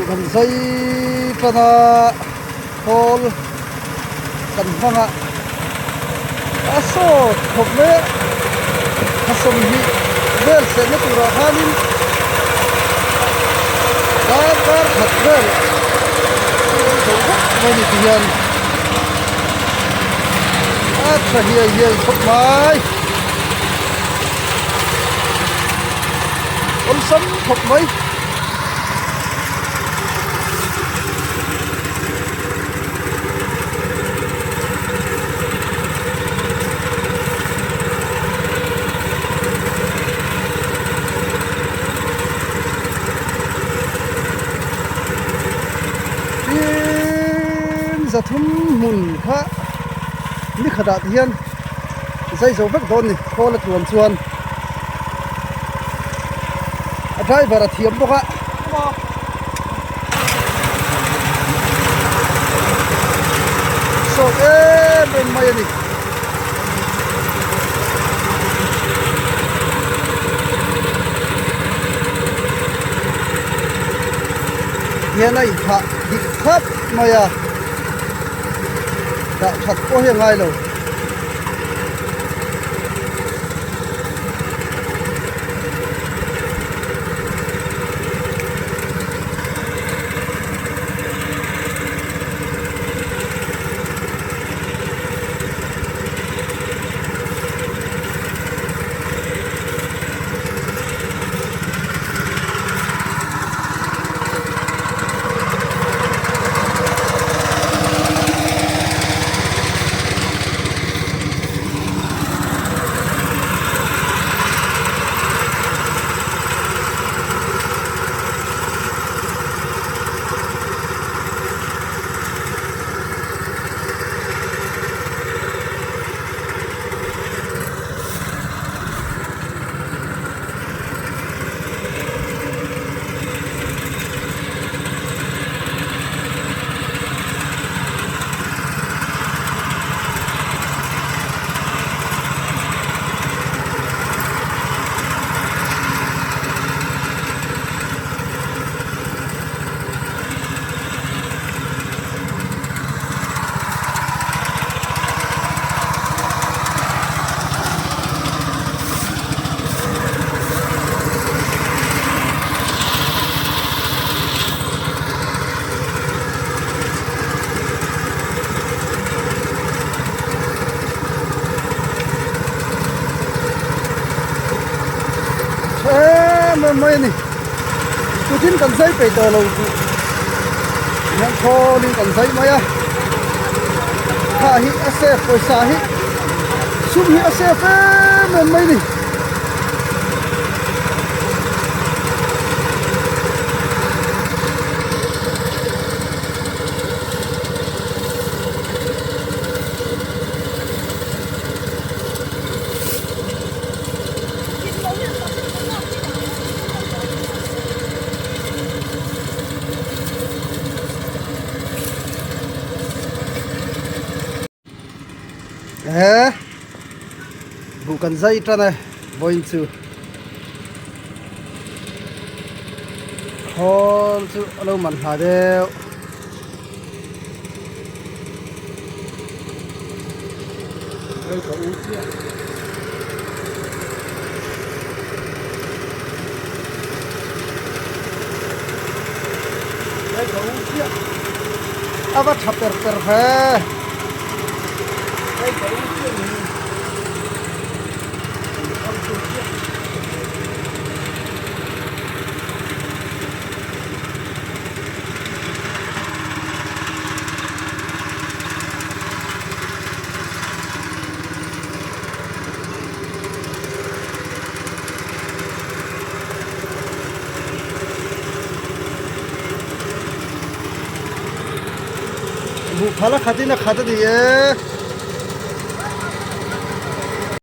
kan zai pana hol kan hanga aso thome hasom hi bel se na tura khanin kar khat bel mani tiyan acha hiya thok mai ol sam thok mai thum mun kha ni khada hian zai zo vek don ni khola tuan chuan a driver a thiam boka so ben mai ni hian ai kha dik khat maya đã thật có hiện ngay rồi mấy này tôi tin cần giấy phải tờ lâu nhận kho đi cần giấy mấy à hạ hi sf rồi xa hi sum hi sf mấy này bukan zai tra này voin chu hol chu alo man ha deu đây có uống chưa đây có uống chưa aba chapter per hai đây có uống chưa bu phala khati na khata diye